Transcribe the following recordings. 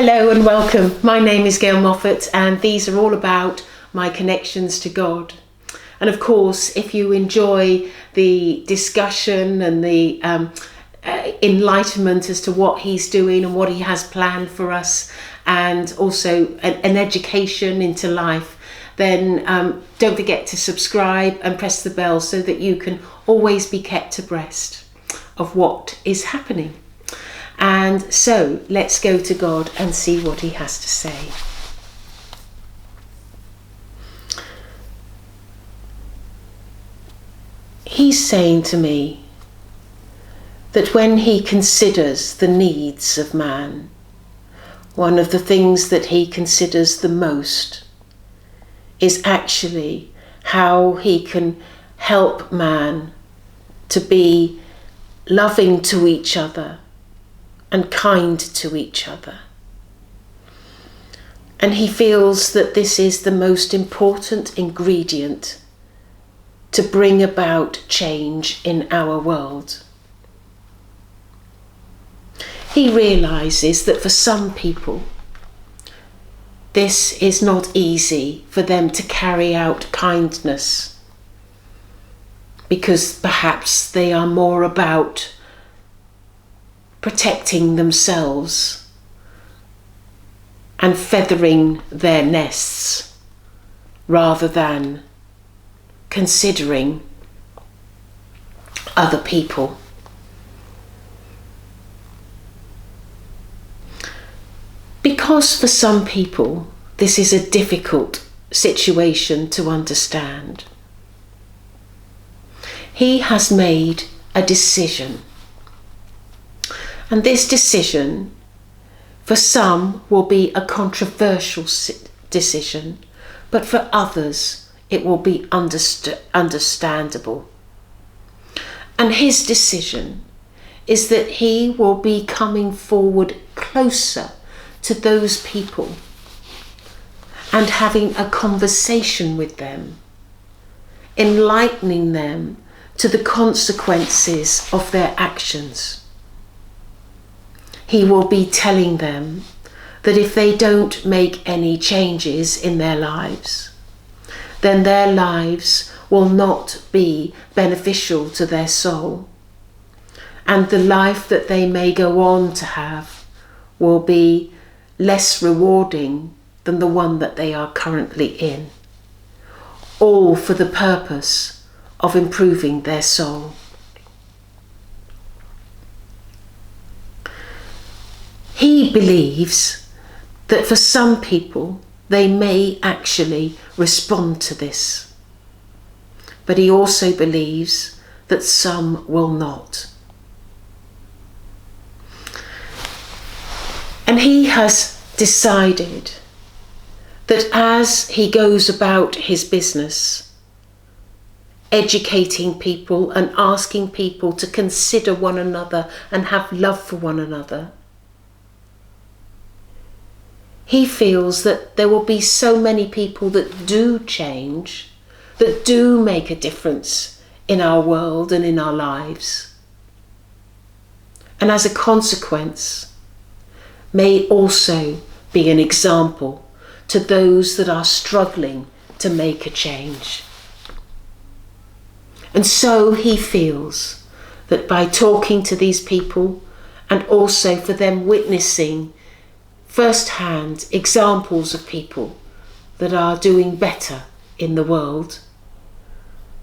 Hello and welcome. My name is Gail Moffat and these are all about my connections to God. And of course, if you enjoy the discussion and the enlightenment as to what He's doing and what He has planned for us, and also an education into life, then don't forget to subscribe and press the bell so that you can always be kept abreast of what is happening. And so let's go to God and see what He has to say. He's saying to me that when He considers the needs of man, one of the things that He considers the most is actually how He can help man to be loving to each other and kind to each other. And He feels that this is the most important ingredient to bring about change in our world. He realizes that for some people, this is not easy for them to carry out kindness, because perhaps they are more about protecting themselves and feathering their nests rather than considering other people. Because for some people this is a difficult situation to understand, He has made a decision. And this decision, for some, will be a controversial decision, but for others, it will be understandable. And His decision is that He will be coming forward closer to those people and having a conversation with them, enlightening them to the consequences of their actions. He will be telling them that if they don't make any changes in their lives, then their lives will not be beneficial to their soul, and the life that they may go on to have will be less rewarding than the one that they are currently in, all for the purpose of improving their soul. He believes that for some people they may actually respond to this, but He also believes that some will not. And He has decided that as He goes about His business, educating people and asking people to consider one another and have love for one another, He feels that there will be so many people that do change, that do make a difference in our world and in our lives. And as a consequence, may also be an example to those that are struggling to make a change. And so He feels that by talking to these people, and also for them witnessing first-hand examples of people that are doing better in the world,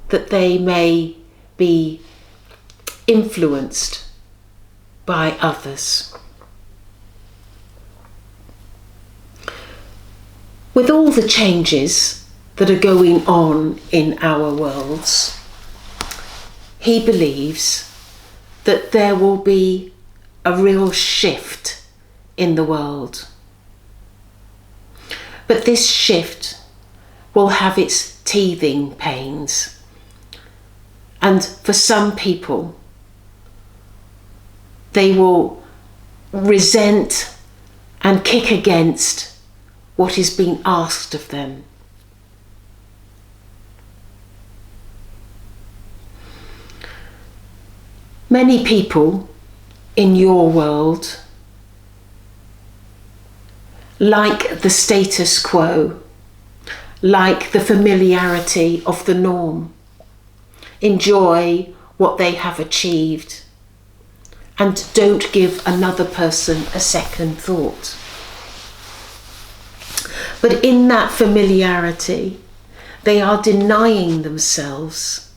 that they may be influenced by others. With all the changes that are going on in our worlds, He believes that there will be a real shift in the world. But this shift will have its teething pains. And for some people, they will resent and kick against what is being asked of them. Many people in your world like the status quo, like the familiarity of the norm. Enjoy what they have achieved and don't give another person a second thought. But in that familiarity, they are denying themselves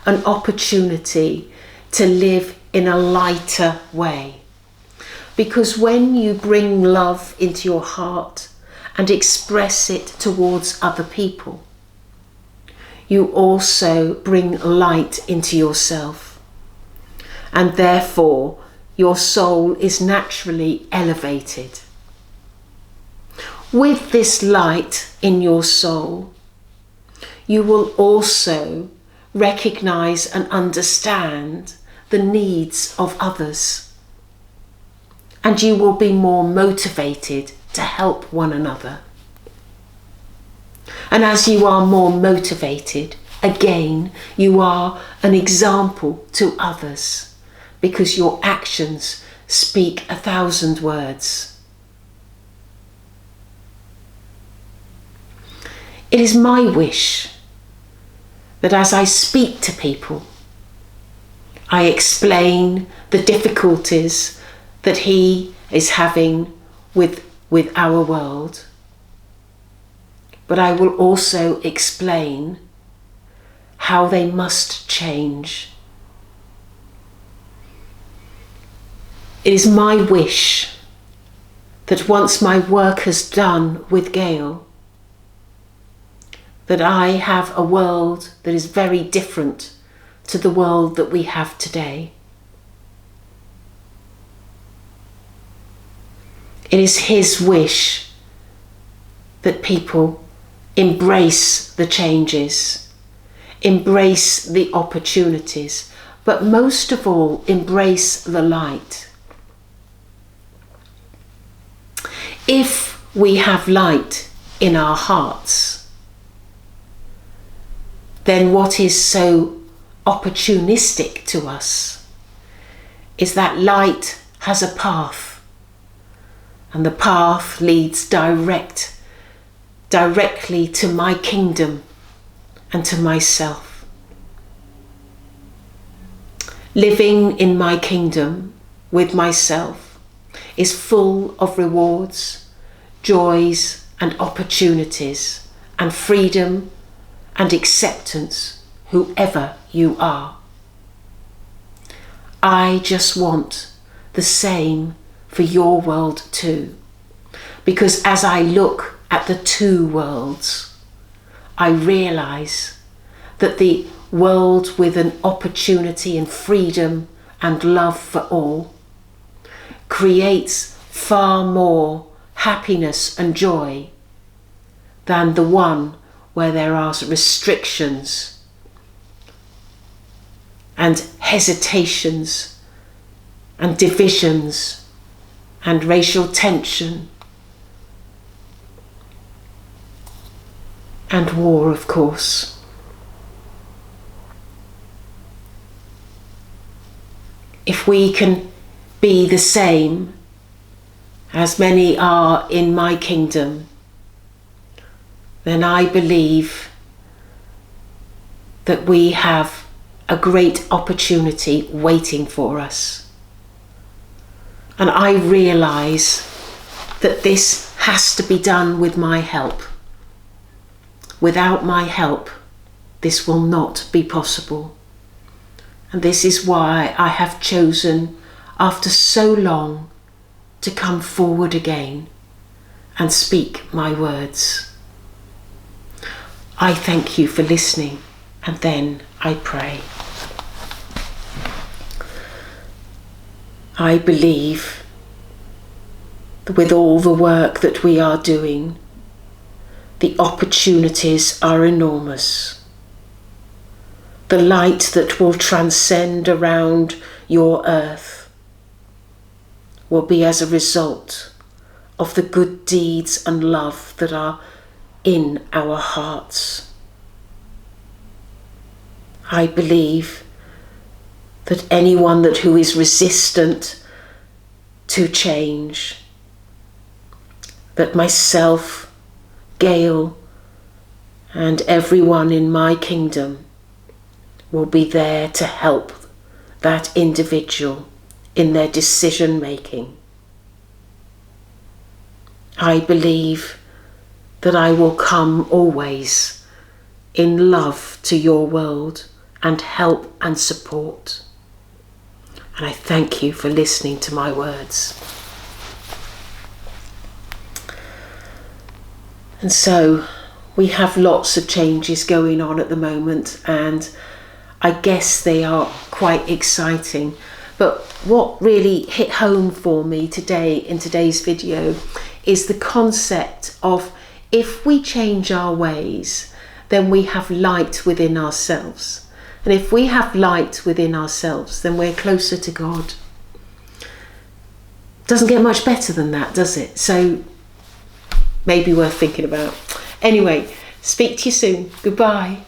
an opportunity to live in a lighter way. Because when you bring love into your heart and express it towards other people, you also bring light into yourself. And therefore, your soul is naturally elevated. With this light in your soul, you will also recognize and understand the needs of others. And you will be more motivated to help one another. And as you are more motivated, again, you are an example to others, because your actions speak 1,000 words. It is my wish that as I speak to people, I explain the difficulties that he is having with our world. But I will also explain how they must change. It is my wish that once my work is done with Gail, that I have a world that is very different to the world that we have today. It is his wish that people embrace the changes, embrace the opportunities, but most of all, embrace the light. If we have light in our hearts, then what is so opportunistic to us is that light has a path, and the path leads directly to my kingdom and to myself. Living in my kingdom with myself is full of rewards, joys and opportunities, and freedom and acceptance, whoever you are. I just want the same for your world too, because as I look at the two worlds, I realise that the world with an opportunity and freedom and love for all creates far more happiness and joy than the one where there are restrictions and hesitations and divisions and racial tension and war, of course. If we can be the same as many are in my kingdom, then I believe that we have a great opportunity waiting for us. And I realise that this has to be done with my help. Without my help, this will not be possible. And this is why I have chosen, after so long, to come forward again and speak my words. I thank you for listening, and then I pray. I believe that with all the work that we are doing, the opportunities are enormous. The light that will transcend around your earth will be as a result of the good deeds and love that are in our hearts. I believe that anyone who is resistant to change, that myself, Gail, and everyone in my kingdom will be there to help that individual in their decision making. I believe that I will come always in love to your world and help and support. And I thank you for listening to my words. And so we have lots of changes going on at the moment, and I guess they are quite exciting. But what really hit home for me today in today's video is the concept of, if we change our ways, then we have light within ourselves. And if we have light within ourselves, then we're closer to God. Doesn't get much better than that, does it? So maybe worth thinking about. Anyway, speak to you soon. Goodbye.